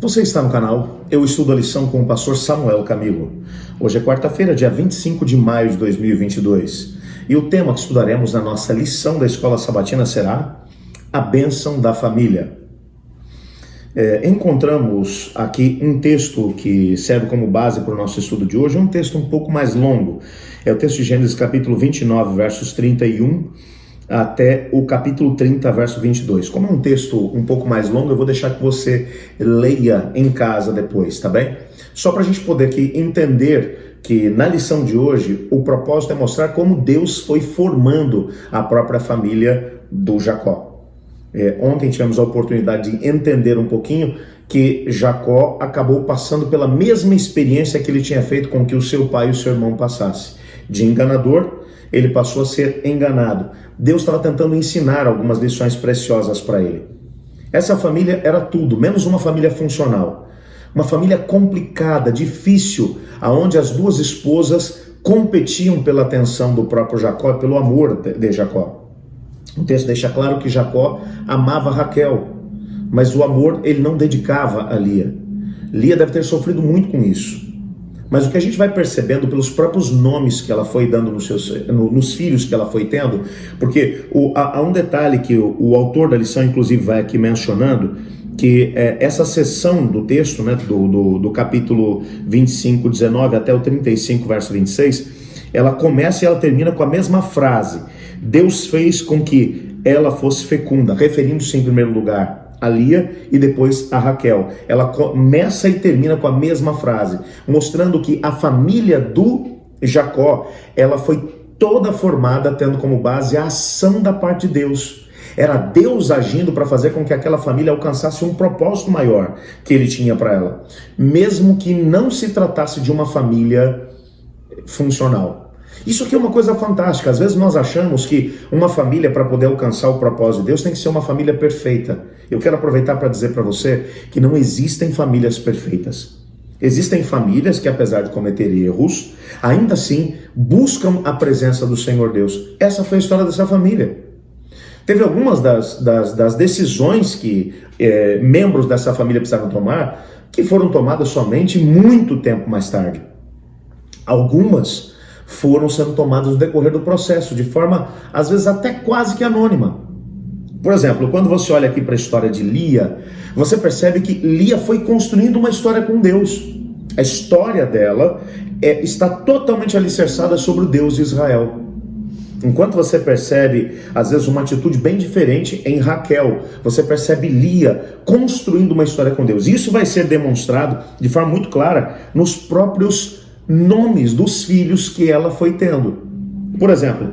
Você está no canal Eu Estudo a Lição com o pastor Samuel Camilo. Hoje é quarta-feira, dia 25 de maio de 2022. E o tema que estudaremos na nossa lição da Escola Sabatina será a bênção da família. Encontramos aqui um texto que serve como base para o nosso estudo de hoje, um texto um pouco mais longo. É o texto de Gênesis capítulo 29, versos 31 até o capítulo 30, verso 22. Como é um texto um pouco mais longo, eu vou deixar que você leia em casa depois, tá bem? Só para a gente poder aqui entender que na lição de hoje, o propósito é mostrar como Deus foi formando a própria família do Jacó. Ontem tivemos a oportunidade de entender um pouquinho que Jacó acabou passando pela mesma experiência que ele tinha feito com que o seu pai e o seu irmão passassem. De enganador, ele passou a ser enganado. Deus estava tentando ensinar algumas lições preciosas para ele. Essa família era tudo, menos uma família funcional. Uma família complicada, difícil, aonde as duas esposas competiam pela atenção do próprio Jacó, pelo amor de Jacó. O texto deixa claro que Jacó amava Raquel, mas o amor ele não dedicava a Lia. Lia deve ter sofrido muito com isso. Mas o que a gente vai percebendo pelos próprios nomes que ela foi dando nos filhos que ela foi tendo, porque há um detalhe que o autor da lição inclusive vai aqui mencionando, que essa seção do texto, né, do capítulo 25, 19 até o 35, verso 26, ela começa e ela termina com a mesma frase: Deus fez com que ela fosse fecunda, referindo-se em primeiro lugar a Lia e depois a Raquel. Ela começa e termina com a mesma frase, mostrando que a família do Jacó, ela foi toda formada tendo como base a ação da parte de Deus. Era Deus agindo para fazer com que aquela família alcançasse um propósito maior que ele tinha para ela, mesmo que não se tratasse de uma família funcional. Isso aqui é uma coisa fantástica. Às vezes nós achamos que uma família, para poder alcançar o propósito de Deus, tem que ser uma família perfeita. Eu quero aproveitar para dizer para você que não existem famílias perfeitas. Existem famílias que, apesar de cometer erros, ainda assim buscam a presença do Senhor Deus. Essa foi a história dessa família. Teve algumas das decisões que membros dessa família precisavam tomar, que foram tomadas somente muito tempo mais tarde. Algumas foram sendo tomadas no decorrer do processo, de forma, às vezes, até quase que anônima. Por exemplo, quando você olha aqui para a história de Lia, você percebe que Lia foi construindo uma história com Deus. A história dela está totalmente alicerçada sobre o Deus de Israel. Enquanto você percebe, às vezes, uma atitude bem diferente em Raquel, você percebe Lia construindo uma história com Deus. Isso vai ser demonstrado de forma muito clara nos próprios nomes dos filhos que ela foi tendo. Por exemplo,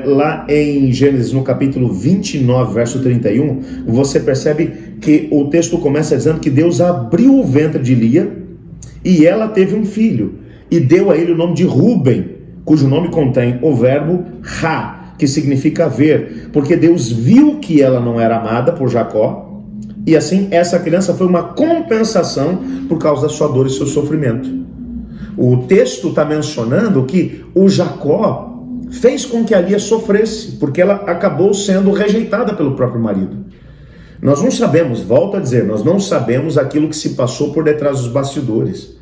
lá em Gênesis, no capítulo 29, verso 31, você percebe que o texto começa dizendo que Deus abriu o ventre de Lia e ela teve um filho e deu a ele o nome de Rúben, cujo nome contém o verbo Ra, que significa ver, porque Deus viu que ela não era amada por Jacó e assim essa criança foi uma compensação por causa da sua dor e seu sofrimento. O texto está mencionando que o Jacó fez com que a Lia sofresse, porque ela acabou sendo rejeitada pelo próprio marido. Nós não sabemos, volto a dizer, nós não sabemos aquilo que se passou por detrás dos bastidores.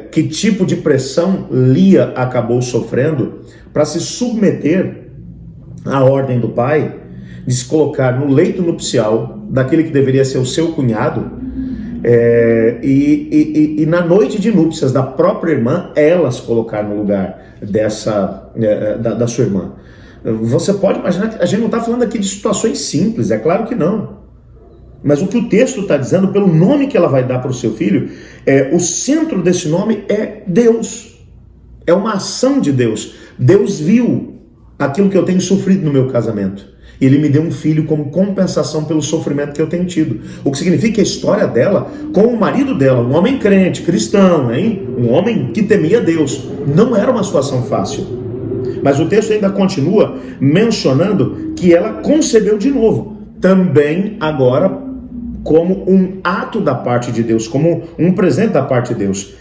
Que tipo de pressão Lia acabou sofrendo para se submeter à ordem do pai de se colocar no leito nupcial daquele que deveria ser o seu cunhado, e na noite de núpcias da própria irmã, elas colocaram no lugar da sua irmã. Você pode imaginar que a gente não está falando aqui de situações simples, é claro que não. Mas o que o texto está dizendo, pelo nome que ela vai dar para o seu filho, o centro desse nome é Deus. É uma ação de Deus. Deus viu aquilo que eu tenho sofrido no meu casamento. Ele me deu um filho como compensação pelo sofrimento que eu tenho tido. O que significa que a história dela, com o marido dela, um homem crente, cristão, um homem que temia Deus, não era uma situação fácil. Mas o texto ainda continua mencionando que ela concebeu de novo, também agora como um ato da parte de Deus, como um presente da parte de Deus.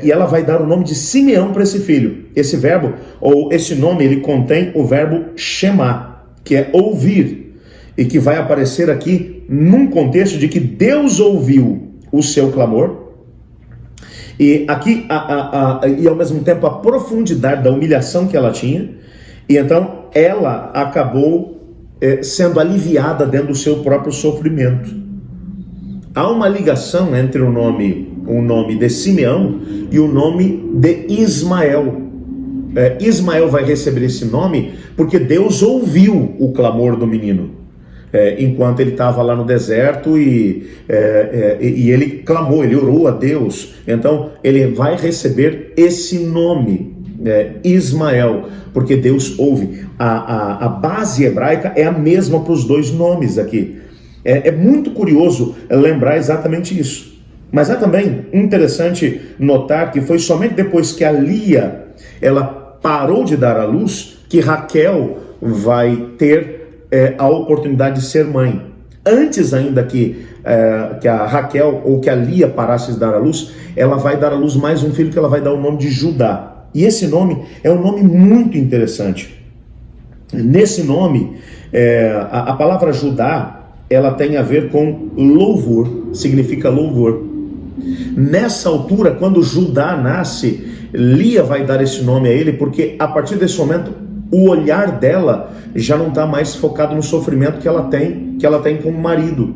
E ela vai dar o nome de Simeão para esse filho. Esse verbo, ou esse nome, ele contém o verbo Shema, que é ouvir, e que vai aparecer aqui num contexto de que Deus ouviu o seu clamor. E aqui, e ao mesmo tempo, a profundidade da humilhação que ela tinha. E então, ela acabou sendo aliviada dentro do seu próprio sofrimento. Há uma ligação entre o nome de Simeão e o nome de Ismael. Ismael vai receber esse nome porque Deus ouviu o clamor do menino. Enquanto ele estava lá no deserto e ele clamou, ele orou a Deus. Então ele vai receber esse nome, Ismael, porque Deus ouve. A base hebraica é a mesma para os dois nomes aqui. É muito curioso lembrar exatamente isso. Mas é também interessante notar que foi somente depois que a Lia ela parou de dar à luz que Raquel vai ter a oportunidade de ser mãe. Antes ainda que a Raquel ou que a Lia parasse de dar à luz, ela vai dar à luz mais um filho que ela vai dar o nome de Judá. E esse nome é um nome muito interessante. Nesse nome, a palavra Judá, ela tem a ver com louvor, significa louvor. Nessa altura, quando Judá nasce, Lia vai dar esse nome a ele, porque a partir desse momento, o olhar dela já não está mais focado no sofrimento que ela tem com o marido.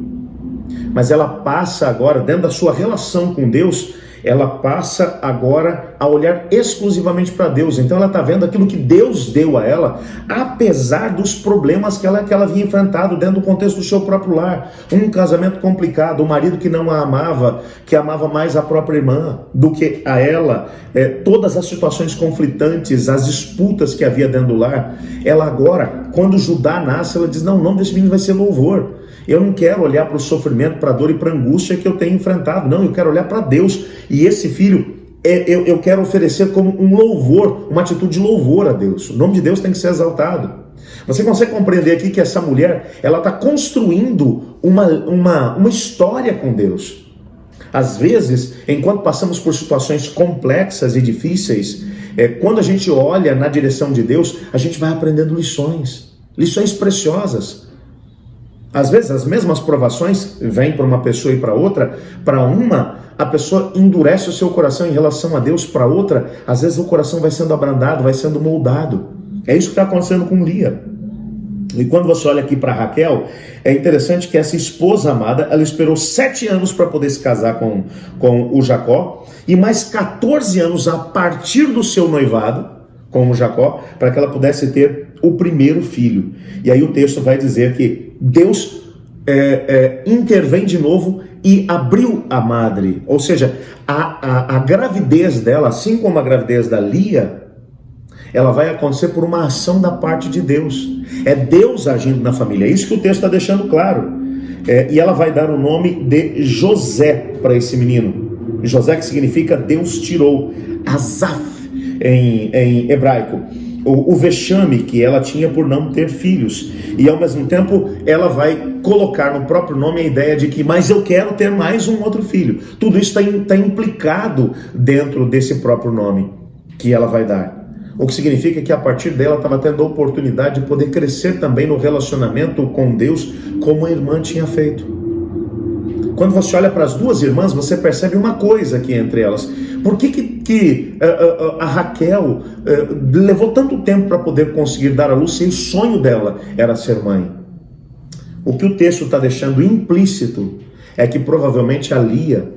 Mas ela passa agora, dentro da sua relação com Deus, ela passa agora a olhar exclusivamente para Deus. Então ela está vendo aquilo que Deus deu a ela, apesar dos problemas que ela havia enfrentado dentro do contexto do seu próprio lar. Um casamento complicado, um marido que não a amava, que amava mais a própria irmã do que a ela, todas as situações conflitantes, as disputas que havia dentro do lar. Ela agora, quando Judá nasce, ela diz, não, o nome desse menino vai ser louvor. Eu não quero olhar para o sofrimento, para a dor e para a angústia que eu tenho enfrentado. Não, eu quero olhar para Deus. E esse filho, eu quero oferecer como um louvor, uma atitude de louvor a Deus. O nome de Deus tem que ser exaltado. Você consegue compreender aqui que essa mulher, ela está construindo uma história com Deus. Às vezes, enquanto passamos por situações complexas e difíceis, quando a gente olha na direção de Deus, a gente vai aprendendo lições preciosas. Às vezes as mesmas provações vêm para uma pessoa e para outra. Para uma, a pessoa endurece o seu coração em relação a Deus. Para outra, às vezes o coração vai sendo abrandado, vai sendo moldado. É isso que está acontecendo com Lia. E quando você olha aqui para Raquel, é interessante que essa esposa amada, ela esperou 7 anos para poder se casar com o Jacó, e mais 14 anos a partir do seu noivado com o Jacó, para que ela pudesse ter o primeiro filho. E aí o texto vai dizer que Deus intervém de novo e abriu a madre. Ou seja, a gravidez dela, assim como a gravidez da Lia, ela vai acontecer por uma ação da parte de Deus. É Deus agindo na família. É isso que o texto está deixando claro. E ela vai dar o nome de José para esse menino. José, que significa Deus tirou. Azaf em hebraico. O vexame que ela tinha por não ter filhos. E ao mesmo tempo ela vai colocar no próprio nome a ideia de que, mas eu quero ter mais um outro filho. Tudo isso está implicado dentro desse próprio nome que ela vai dar. O que significa que a partir dela estava tendo a oportunidade de poder crescer também no relacionamento com Deus, como a irmã tinha feito. Quando você olha para as duas irmãs, você percebe uma coisa aqui entre elas. Por que a Raquel levou tanto tempo para poder conseguir dar à luz se o sonho dela era ser mãe? O que o texto está deixando implícito é que provavelmente a Lia,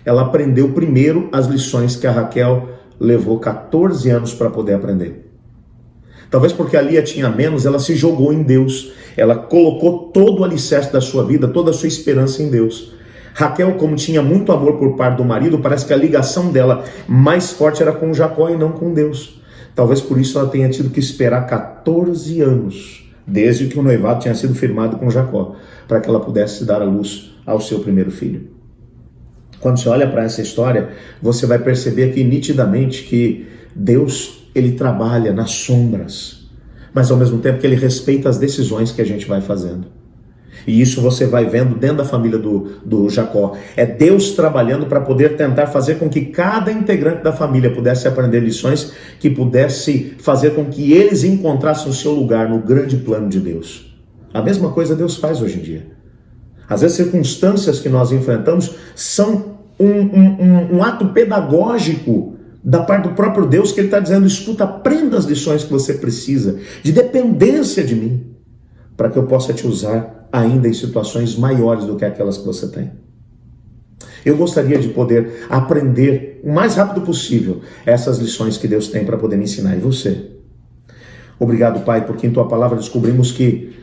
ela aprendeu primeiro as lições que a Raquel levou 14 anos para poder aprender. Talvez porque a Lia tinha menos, ela se jogou em Deus. Ela colocou todo o alicerce da sua vida, toda a sua esperança em Deus. Raquel, como tinha muito amor por parte do marido, parece que a ligação dela mais forte era com Jacó e não com Deus. Talvez por isso ela tenha tido que esperar 14 anos, desde que o noivado tinha sido firmado com Jacó, para que ela pudesse dar à luz ao seu primeiro filho. Quando você olha para essa história, você vai perceber aqui nitidamente que Deus, ele trabalha nas sombras, mas ao mesmo tempo que ele respeita as decisões que a gente vai fazendo. E isso você vai vendo dentro da família do Jacó. É Deus trabalhando para poder tentar fazer com que cada integrante da família pudesse aprender lições que pudesse fazer com que eles encontrassem o seu lugar no grande plano de Deus. A mesma coisa Deus faz hoje em dia. Às vezes, circunstâncias que nós enfrentamos são um ato pedagógico da parte do próprio Deus, que Ele está dizendo: escuta, aprenda as lições que você precisa, de dependência de mim, para que eu possa te usar ainda em situações maiores do que aquelas que você tem. Eu gostaria de poder aprender o mais rápido possível essas lições que Deus tem para poder me ensinar. E você? Obrigado, Pai, porque em Tua palavra descobrimos que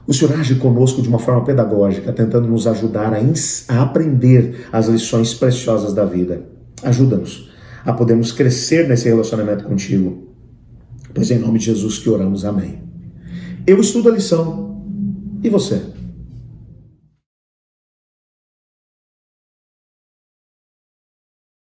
o Senhor age conosco de uma forma pedagógica, tentando nos ajudar a aprender as lições preciosas da vida. Ajuda-nos a podermos crescer nesse relacionamento contigo. Pois é em nome de Jesus que oramos. Amém. Eu estudo a lição. E você?